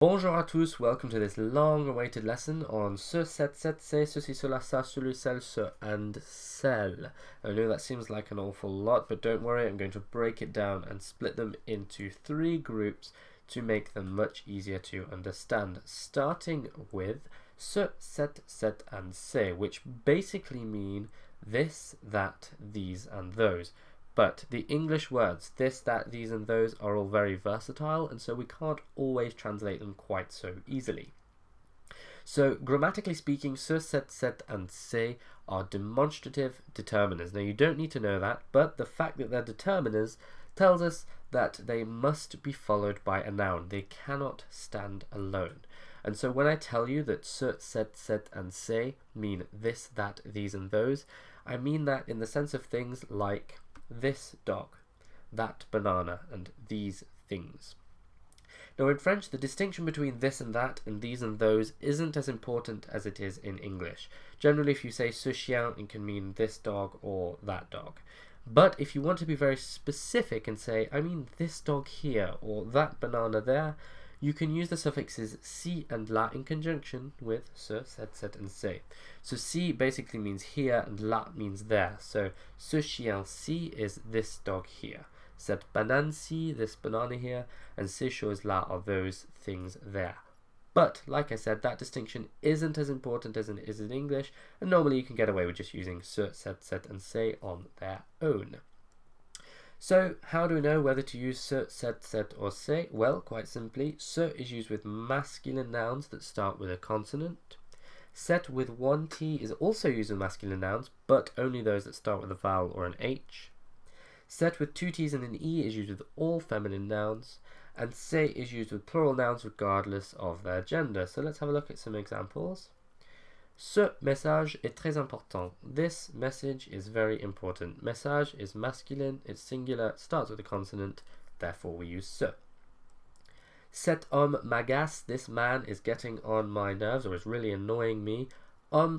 Bonjour à tous, welcome to this long-awaited lesson on ce, cette, c'est, ceci, cela, ça, celui, celle, ce, and celle. I know that seems like an awful lot, but don't worry, I'm going to break it down and split them into 3 groups to make them much easier to understand, starting with ce, cette, and c'est, which basically mean this, that, these, and those. But the English words, this, that, these, and those, are all very versatile, and so we can't always translate them quite so easily. So, grammatically speaking, ce, cette, and c'est are demonstrative determiners. Now, you don't need to know that, but the fact that they're determiners tells us that they must be followed by a noun. They cannot stand alone. And so when I tell you that ce, cette, and c'est mean this, that, these, and those, I mean that in the sense of things like this dog, that banana, and these things. Now in French, the distinction between this and that and these and those isn't as important as it is in English. Generally, if you say ce chien, it can mean this dog or that dog. But if you want to be very specific and say, I mean this dog here or that banana there, you can use the suffixes si and la in conjunction with ce, cette, and c'est. So si basically means here and la means there. So ce chien-ci is this dog here. Cette banane-ci, this banana here, and ces choses-là are those things there. But, like I said, that distinction isn't as important as it is in English, and normally you can get away with just using ce, cette, and c'est on their own. So, how do we know whether to use ce, cette, or c'est? Well, quite simply, ce is used with masculine nouns that start with a consonant. Set with one T is also used with masculine nouns, but only those that start with a vowel or an H. Set with 2 T's and an E is used with all feminine nouns. And c'est is used with plural nouns regardless of their gender. So let's have a look at some examples. Ce message est très important. This message is very important. Message is masculine, it's singular, starts with a consonant, therefore we use ce. Cet homme m'agace. This man is getting on my nerves or is really annoying me.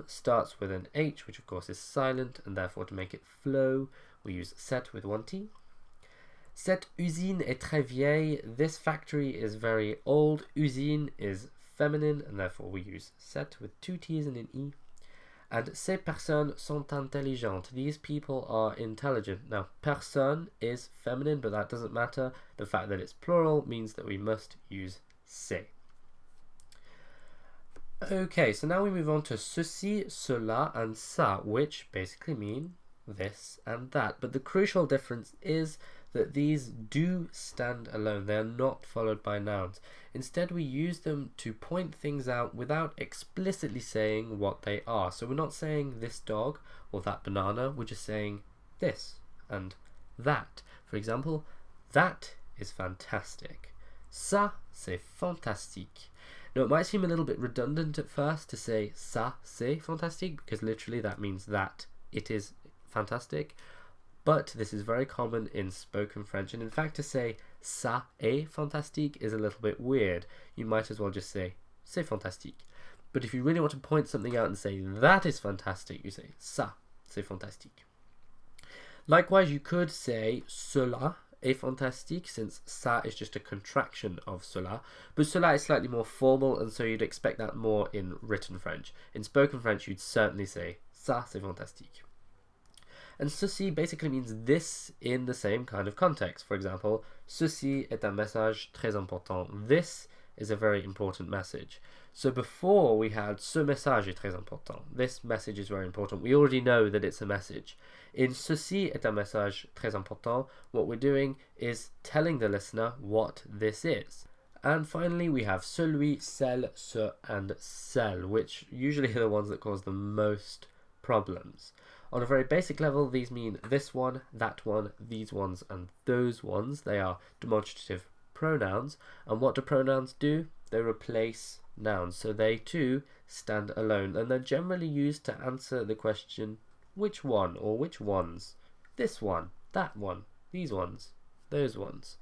Starts with an H, which of course is silent, and therefore to make it flow, we use set with 1 T. Cette usine est très vieille. This factory is very old. Usine is feminine, and therefore we use set with 2 T's and an E. And ces personnes sont intelligentes. These people are intelligent. Now, personne is feminine, but that doesn't matter. The fact that it's plural means that we must use ces. Okay, so now we move on to ceci, cela, and ça, which basically mean this and that. But the crucial difference is that these do stand alone. They are not followed by nouns. Instead, we use them to point things out without explicitly saying what they are. So we're not saying this dog or that banana, we're just saying this and that. For example, that is fantastic. Ça, c'est fantastique. Now, it might seem a little bit redundant at first to say ça, c'est fantastique, because literally that means that it is fantastic. But this is very common in spoken French, and in fact to say ça est fantastique is a little bit weird. You might as well just say c'est fantastique. But if you really want to point something out and say that is fantastic, you say ça, c'est fantastique. Likewise, you could say cela est fantastique, since ça is just a contraction of cela, but cela is slightly more formal, and so you'd expect that more in written French. In spoken French, you'd certainly say ça, c'est fantastique. And ceci basically means this in the same kind of context. For example, ceci est un message très important. This is a very important message. So before we had ce message est très important. This message is very important. We already know that it's a message. In ceci est un message très important, what we're doing is telling the listener what this is. And finally, we have celui, celle, ce, and celle, which usually are the ones that cause the most problems. On a very basic level, these mean this one, that one, these ones, and those ones. They are demonstrative pronouns. And what do pronouns do? They replace nouns. So they too stand alone. And they're generally used to answer the question, which one or which ones? This one, that one, these ones, those ones.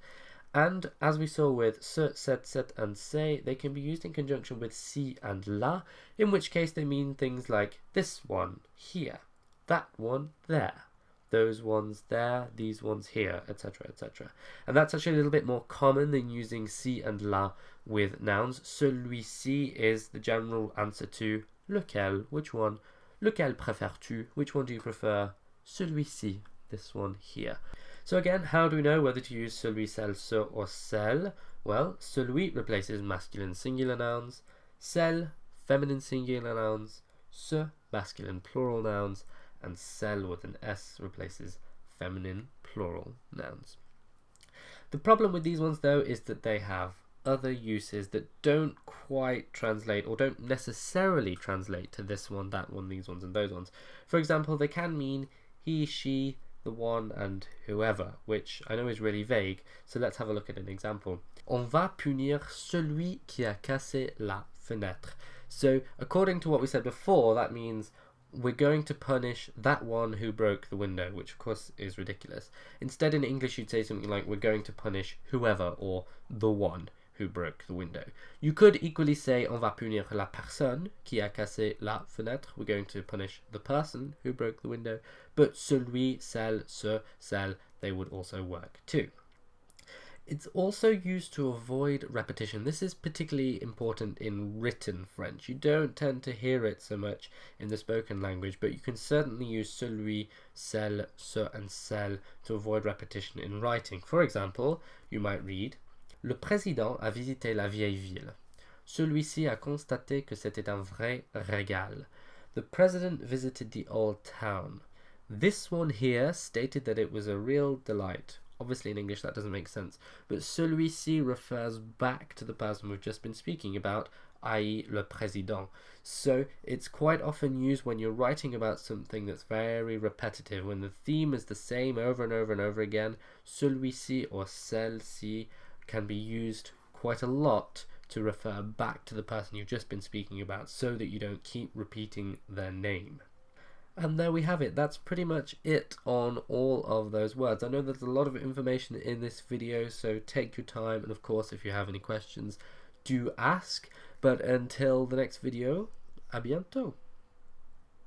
And as we saw with ce, cette, and c'est, they can be used in conjunction with si and la, in which case they mean things like this one here, that one there, those ones there, these ones here, etc., etc. And that's actually a little bit more common than using ci and la with nouns. Celui-ci is the general answer to lequel, which one? Lequel préfères-tu? Which one do you prefer? Celui-ci, this one here. So again, how do we know whether to use celui, celle, ce, or celle? Well, celui replaces masculine singular nouns, celle, feminine singular nouns, ce, masculine plural nouns, and celle with an S replaces feminine plural nouns. The problem with these ones though is that they have other uses that don't quite translate or don't necessarily translate to this one, that one, these ones, and those ones. For example, they can mean he, she, the one, and whoever, which I know is really vague, so let's have a look at an example. On va punir celui qui a cassé la fenêtre. So according to what we said before, that means we're going to punish that one who broke the window, which of course is ridiculous. Instead, in English, you'd say something like, we're going to punish whoever, or the one who broke the window. You could equally say, on va punir la personne qui a cassé la fenêtre. We're going to punish the person who broke the window. But celui, celle, ce, celle, they would also work too. It's also used to avoid repetition. This is particularly important in written French. You don't tend to hear it so much in the spoken language, but you can certainly use celui, celle, ce, and celle to avoid repetition in writing. For example, you might read, Le président a visité la vieille ville. Celui-ci a constaté que c'était un vrai régal. The president visited the old town. This one here stated that it was a real delight. Obviously in English that doesn't make sense, but celui-ci refers back to the person we've just been speaking about, i.e. le président. So it's quite often used when you're writing about something that's very repetitive, when the theme is the same over and over and over again. Celui-ci or celle-ci can be used quite a lot to refer back to the person you've just been speaking about so that you don't keep repeating their name. And there we have it. That's pretty much it on all of those words. I know there's a lot of information in this video, so take your time. And of course, if you have any questions, do ask. But until the next video, à bientôt.